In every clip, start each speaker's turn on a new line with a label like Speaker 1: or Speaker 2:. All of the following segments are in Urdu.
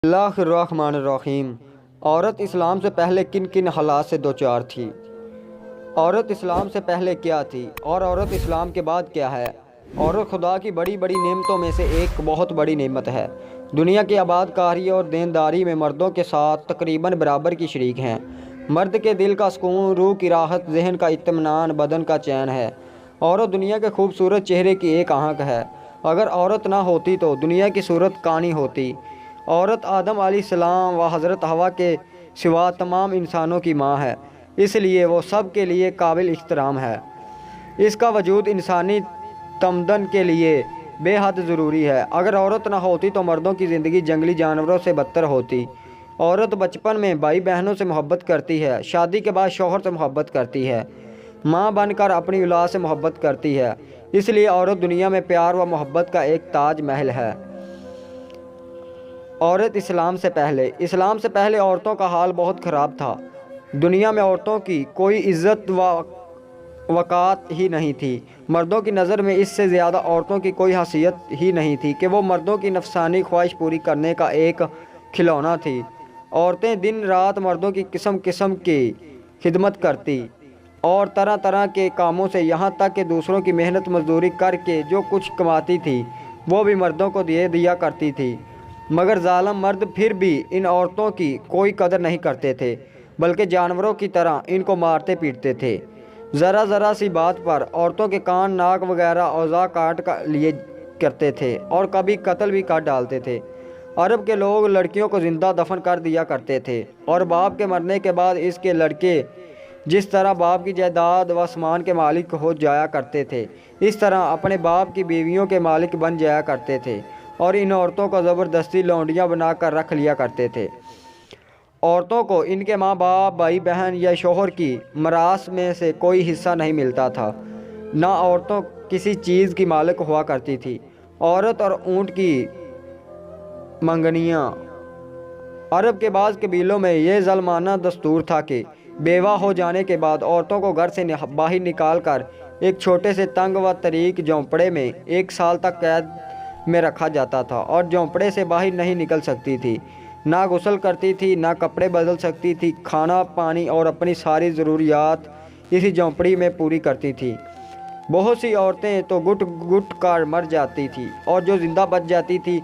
Speaker 1: اللہ الرحمن الرحیم۔ عورت اسلام سے پہلے کن کن حالات سے دوچار تھی؟ عورت اسلام سے پہلے کیا تھی اور عورت اسلام کے بعد کیا ہے؟ عورت خدا کی بڑی بڑی نعمتوں میں سے ایک بہت بڑی نعمت ہے۔ دنیا کی آباد کاری اور دینداری میں مردوں کے ساتھ تقریباً برابر کی شریک ہیں۔ مرد کے دل کا سکون، روح کی راحت، ذہن کا اطمینان، بدن کا چین ہے۔ عورت دنیا کے خوبصورت چہرے کی ایک آنکھ ہے۔ اگر عورت نہ ہوتی تو دنیا کی صورت کانی ہوتی۔ عورت آدم علیہ السلام و حضرت حوا کے سوا تمام انسانوں کی ماں ہے، اس لیے وہ سب کے لیے قابل احترام ہے۔ اس کا وجود انسانی تمدن کے لیے بے حد ضروری ہے۔ اگر عورت نہ ہوتی تو مردوں کی زندگی جنگلی جانوروں سے بدتر ہوتی۔ عورت بچپن میں بھائی بہنوں سے محبت کرتی ہے، شادی کے بعد شوہر سے محبت کرتی ہے، ماں بن کر اپنی اولاد سے محبت کرتی ہے۔ اس لیے عورت دنیا میں پیار و محبت کا ایک تاج محل ہے۔ عورت اسلام سے پہلے عورتوں کا حال بہت خراب تھا۔ دنیا میں عورتوں کی کوئی عزت و وقار ہی نہیں تھی۔ مردوں کی نظر میں اس سے زیادہ عورتوں کی کوئی حیثیت ہی نہیں تھی کہ وہ مردوں کی نفسانی خواہش پوری کرنے کا ایک کھلونا تھی۔ عورتیں دن رات مردوں کی قسم قسم کی خدمت کرتی اور طرح طرح کے کاموں سے، یہاں تک کہ دوسروں کی محنت مزدوری کر کے جو کچھ کماتی تھی وہ بھی مردوں کو دیا کرتی تھی۔ مگر ظالم مرد پھر بھی ان عورتوں کی کوئی قدر نہیں کرتے تھے، بلکہ جانوروں کی طرح ان کو مارتے پیٹتے تھے۔ ذرا ذرا سی بات پر عورتوں کے کان، ناک وغیرہ اعضاء کاٹ لیے کرتے تھے اور کبھی قتل بھی کر ڈالتے تھے۔ عرب کے لوگ لڑکیوں کو زندہ دفن کر دیا کرتے تھے اور باپ کے مرنے کے بعد اس کے لڑکے جس طرح باپ کی جائیداد و آسمان کے مالک ہو جایا کرتے تھے، اس طرح اپنے باپ کی بیویوں کے مالک بن جایا کرتے تھے اور ان عورتوں کو زبردستی لونڈیاں بنا کر رکھ لیا کرتے تھے۔ عورتوں کو ان کے ماں باپ، بھائی بہن یا شوہر کی میراث میں سے کوئی حصہ نہیں ملتا تھا، نہ عورتوں کسی چیز کی مالک ہوا کرتی تھی۔ عورت اور اونٹ کی منگنیاں۔ عرب کے بعض قبیلوں میں یہ ظالمانہ دستور تھا کہ بیوہ ہو جانے کے بعد عورتوں کو گھر سے باہر نکال کر ایک چھوٹے سے تنگ و تاریک جھونپڑے میں 1 سال تک قید میں رکھا جاتا تھا اور جھونپڑے سے باہر نہیں نکل سکتی تھی، نہ غسل کرتی تھی، نہ کپڑے بدل سکتی تھی۔ کھانا، پانی اور اپنی ساری ضروریات اسی جھونپڑی میں پوری کرتی تھی۔ بہت سی عورتیں تو گٹ گٹ کر مر جاتی تھیں اور جو زندہ بچ جاتی تھی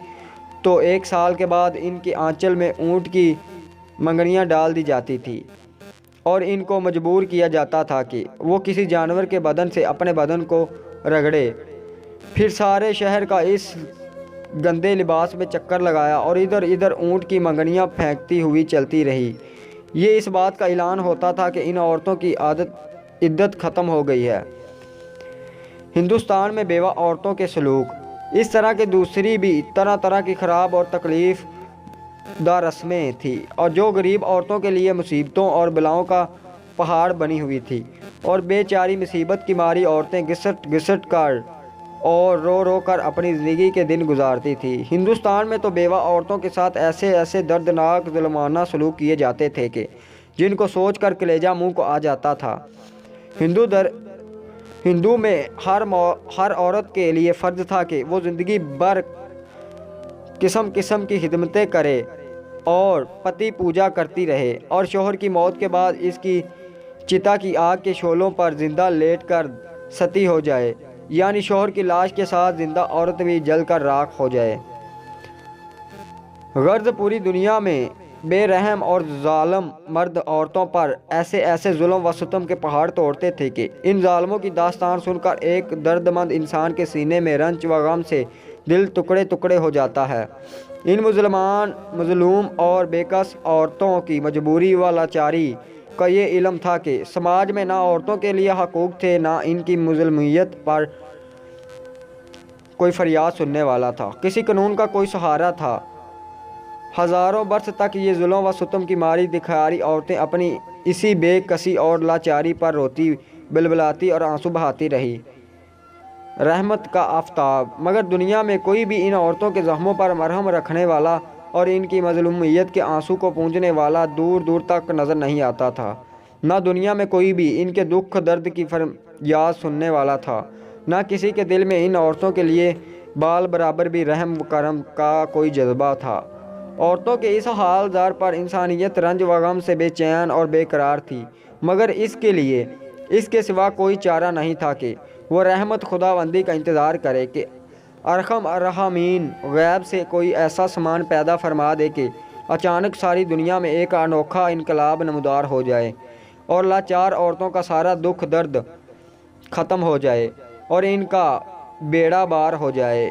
Speaker 1: تو 1 سال کے بعد ان کی آنچل میں اونٹ کی منگنیاں ڈال دی جاتی تھی اور ان کو مجبور کیا جاتا تھا کہ وہ کسی جانور کے بدن سے اپنے بدن کو رگڑے۔ پھر سارے شہر کا اس گندے لباس میں چکر لگایا اور ادھر ادھر اونٹ کی منگنیاں پھینکتی ہوئی چلتی رہی۔ یہ اس بات کا اعلان ہوتا تھا کہ ان عورتوں کی عدت ختم ہو گئی ہے۔ ہندوستان میں بیوہ عورتوں کے سلوک۔ اس طرح کے دوسری بھی طرح طرح کی خراب اور تکلیف دہ رسمیں تھیں اور جو غریب عورتوں کے لیے مصیبتوں اور بلاؤں کا پہاڑ بنی ہوئی تھی، اور بے چاری مصیبت کی ماری عورتیں گھسٹ گھسٹ کر اور رو رو کر اپنی زندگی کے دن گزارتی تھی۔ ہندوستان میں تو بیوہ عورتوں کے ساتھ ایسے دردناک ظلمانہ سلوک کیے جاتے تھے کہ جن کو سوچ کر کلیجہ منہ کو آ جاتا تھا۔ ہندو میں ہر عورت کے لیے فرض تھا کہ وہ زندگی بھر قسم قسم کی خدمتیں کرے اور پتی پوجا کرتی رہے اور شوہر کی موت کے بعد اس کی چتا کی آگ کے شعلوں پر زندہ لیٹ کر ستی ہو جائے، یعنی شوہر کی لاش کے ساتھ زندہ عورت بھی جل کر راکھ ہو جائے۔ غرض پوری دنیا میں بے رحم اور ظالم مرد عورتوں پر ایسے ظلم و ستم کے پہاڑ توڑتے تھے کہ ان ظالموں کی داستان سن کر ایک دردمند انسان کے سینے میں رنج و غم سے دل ٹکڑے ٹکڑے ہو جاتا ہے۔ ان مظلوم اور بےکس عورتوں کی مجبوری و لاچاری کا یہ علم تھا کہ سماج میں نہ عورتوں کے لیے حقوق تھے، نہ ان کی مظلومیت پر کوئی فریاد سننے والا تھا، کسی قانون کا کوئی سہارا تھا۔ ہزاروں برس تک یہ ظلم و ستم کی ماری دکھاری عورتیں اپنی اسی بے کسی اور لاچاری پر روتی، بلبلاتی اور آنسو بہاتی رہی۔ رحمت کا آفتاب۔ مگر دنیا میں کوئی بھی ان عورتوں کے زخموں پر مرہم رکھنے والا اور ان کی مظلومیت کے آنسو کو پونجنے والا دور دور تک نظر نہیں آتا تھا۔ نہ دنیا میں کوئی بھی ان کے دکھ درد کی فریاد سننے والا تھا، نہ کسی کے دل میں ان عورتوں کے لیے بال برابر بھی رحم و کرم کا کوئی جذبہ تھا۔ عورتوں کے اس حال زار پر انسانیت رنج و غم سے بے چین اور بے قرار تھی، مگر اس کے سوا کوئی چارہ نہیں تھا کہ وہ رحمت خداوندی کا انتظار کرے کہ ارحم الراحمین غیب سے کوئی ایسا سامان پیدا فرما دے کہ اچانک ساری دنیا میں ایک انوکھا انقلاب نمودار ہو جائے اور لاچار عورتوں کا سارا دکھ درد ختم ہو جائے اور ان کا بیڑا بار ہو جائے۔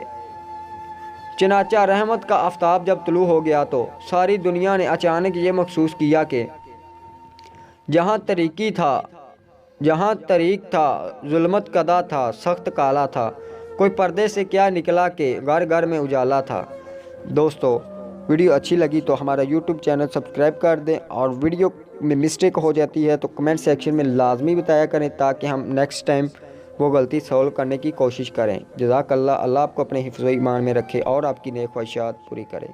Speaker 1: چنانچہ رحمت کا آفتاب جب طلوع ہو گیا تو ساری دنیا نے اچانک یہ محسوس کیا کہ جہاں طریق تھا ظلمت کدا تھا، سخت کالا تھا، کوئی پردے سے کیا نکلا کہ گھر گھر میں اجالا تھا۔ دوستو، ویڈیو اچھی لگی تو ہمارا یوٹیوب چینل سبسکرائب کر دیں، اور ویڈیو میں مسٹیک ہو جاتی ہے تو کمنٹ سیکشن میں لازمی بتایا کریں تاکہ ہم نیکسٹ ٹائم وہ غلطی سولو کرنے کی کوشش کریں۔ جزاک اللہ، اللہ آپ کو اپنے حفظ و ایمان میں رکھے اور آپ کی نیک خواہشات پوری کرے۔